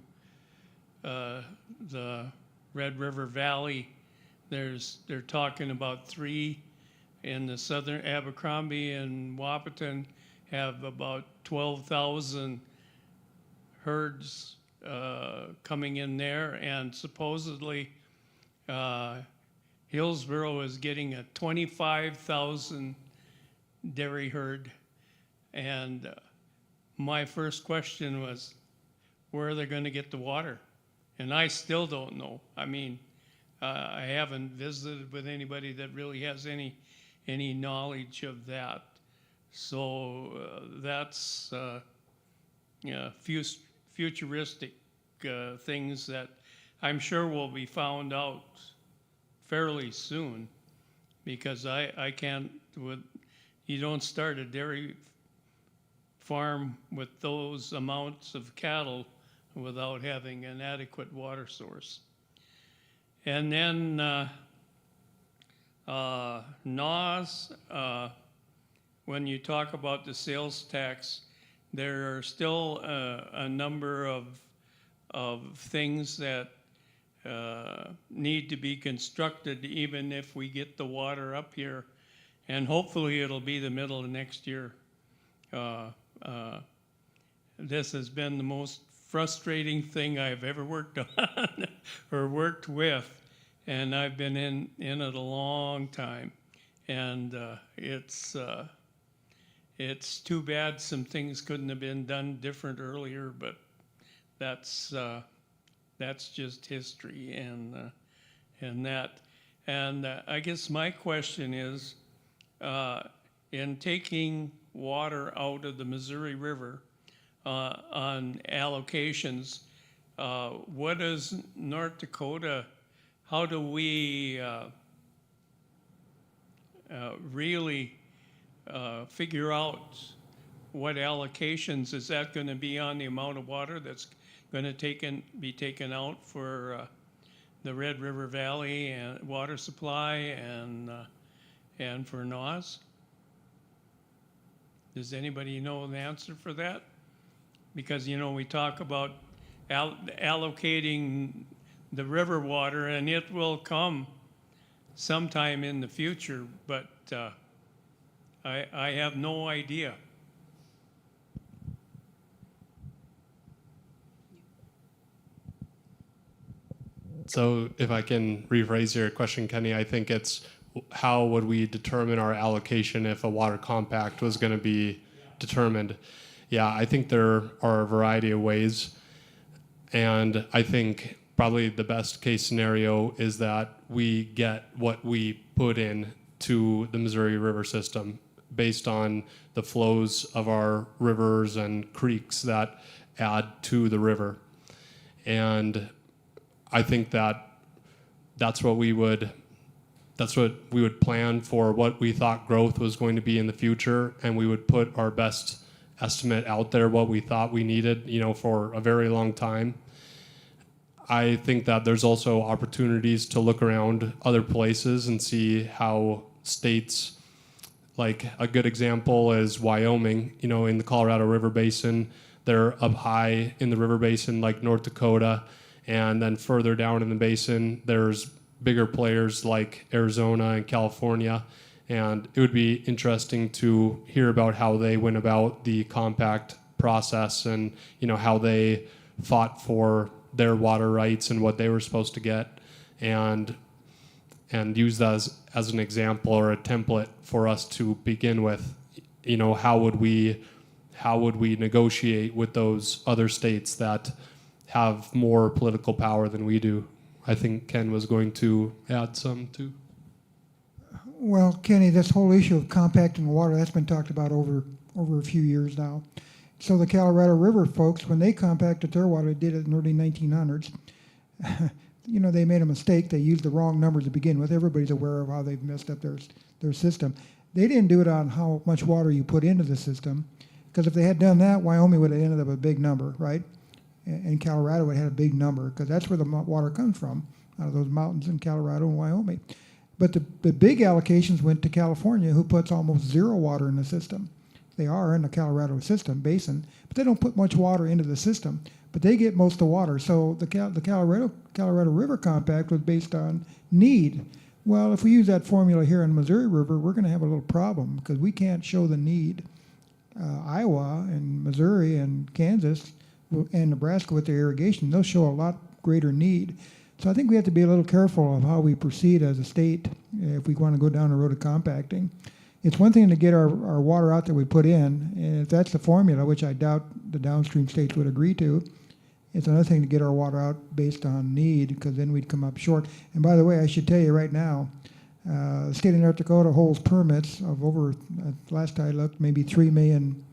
the Red River Valley. They're talking about 3 in the southern Abercrombie and Wahpeton have about 12,000 herds coming in there, and supposedly Hillsborough is getting a 25,000 dairy herd. And my first question was, where are they going to get the water? And I still don't know. I mean, I haven't visited with anybody that really has any knowledge of that. So that's futuristic things that I'm sure will be found out fairly soon, because I can't, you don't start a dairy farm with those amounts of cattle without having an adequate water source. And then NAWS, when you talk about the sales tax, there are still a number of things that need to be constructed even if we get the water up here. And hopefully it'll be the middle of next year. This has been the most frustrating thing I've ever worked on or worked with. And I've been in it a long time. And it's too bad some things couldn't have been done different earlier, but that's just history and that. And I guess my question is, in taking water out of the Missouri River on allocations, what does North Dakota, how do we really figure out what allocations? Is that going to be on the amount of water that's going to be taken out for the Red River Valley and water supply and for NAWS? Does anybody know the answer for that? Because, you know, we talk about allocating the river water, and it will come sometime in the future, but I have no idea. So if I can rephrase your question, Kenny, I think it's how would we determine our allocation if a water compact was going to be determined? Yeah, I think there are a variety of ways. And I think probably the best case scenario is that we get what we put in to the Missouri River system based on the flows of our rivers and creeks that add to the river. And I think that's what we would plan for, what we thought growth was going to be in the future, and we would put our best estimate out there, what we thought we needed, you know, for a very long time. I think that there's also opportunities to look around other places and see how states, like a good example is Wyoming, you know, in the Colorado River Basin. They're up high in the river basin like North Dakota, and then further down in the basin, there's bigger players like Arizona and California. And it would be interesting to hear about how they went about the compact process and, you know, how they fought for their water rights and what they were supposed to get, and use that as an example or a template for us to begin with. You know, how would we negotiate with those other states that have more political power than we do? I think Ken was going to add some too. Well, Kenny, this whole issue of compacting water, that's been talked about over a few years now. So the Colorado River folks, when they compacted their water, they did it in the early 1900s. You know, they made a mistake. They used the wrong numbers to begin with. Everybody's aware of how they've messed up their system. They didn't do it on how much water you put into the system, because if they had done that, Wyoming would have ended up with a big number, right? And Colorado would have had a big number, because that's where the water comes from, out of those mountains in Colorado and Wyoming. But the big allocations went to California, who puts almost zero water in the system. They are in the Colorado system basin, but they don't put much water into the system. But they get most of the water. So the Colorado River Compact was based on need. Well, if we use that formula here in Missouri River, we're going to have a little problem, because we can't show the need. Iowa and Missouri and Kansas and Nebraska with their irrigation, they'll show a lot greater need. So I think we have to be a little careful of how we proceed as a state if we want to go down the road of compacting. It's one thing to get our water out that we put in, and if that's the formula, which I doubt the downstream states would agree to, it's another thing to get our water out based on need, because then we'd come up short. And by the way, I should tell you right now, the state of North Dakota holds permits of over, last I looked, maybe 3 million,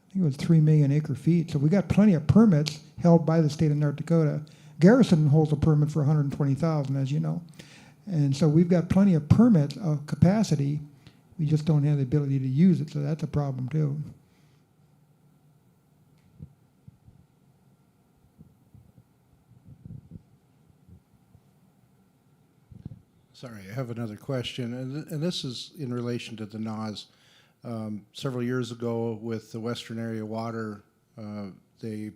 I think it was 3 million acre feet. So we got plenty of permits held by the state of North Dakota. Garrison holds a permit for 120,000, as you know. And so we've got plenty of permits of capacity. We just don't have the ability to use it, so that's a problem too. Sorry, I have another question, and this is in relation to the NAS. Several years ago with the Western Area Water, they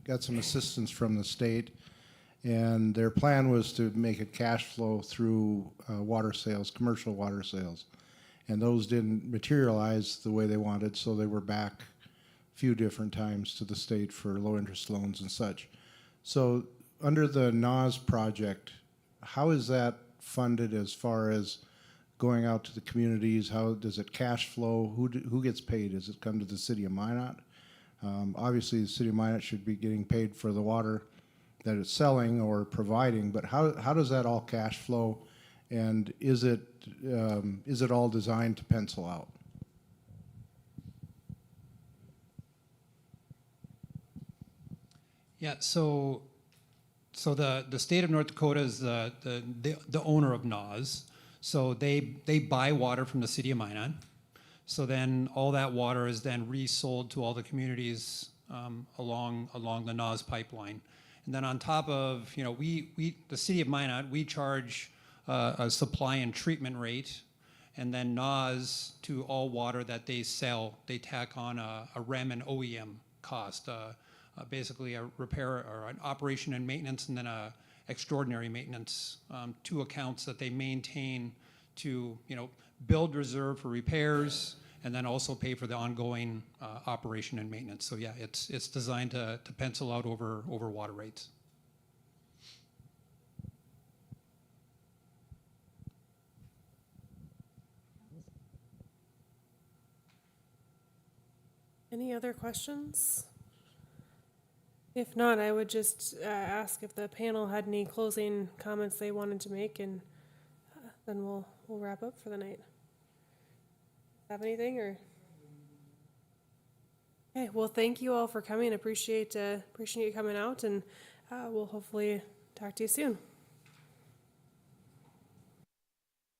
got some assistance from the state, and their plan was to make it cash flow through water sales, commercial water sales. And those didn't materialize the way they wanted, so they were back a few different times to the state for low interest loans and such. So under the NAS project, how is that funded as far as going out to the communities? How does it cash flow? Who gets paid? Does it come to the city of Minot? Obviously, the city of Minot should be getting paid for the water that it's selling or providing, but how does that all cash flow? And is it all designed to pencil out? Yeah, so the state of North Dakota is the owner of NAS. So they buy water from the city of Minot. So then all that water is then resold to all the communities along the NAS pipeline. And then on top of, the city of Minot, we charge a supply and treatment rate, and then NAS, to all water that they sell, they tack on a REM and OEM cost, basically a repair or an operation and maintenance, and then a extraordinary maintenance, two accounts that they maintain to build reserve for repairs, and then also pay for the ongoing operation and maintenance. So yeah, it's designed to pencil out over water rates. Any other questions? If not, I would just ask if the panel had any closing comments they wanted to make, and then we'll wrap up for the night. Have anything, or? Okay, well, thank you all for coming. Appreciate you coming out, and we'll hopefully talk to you soon.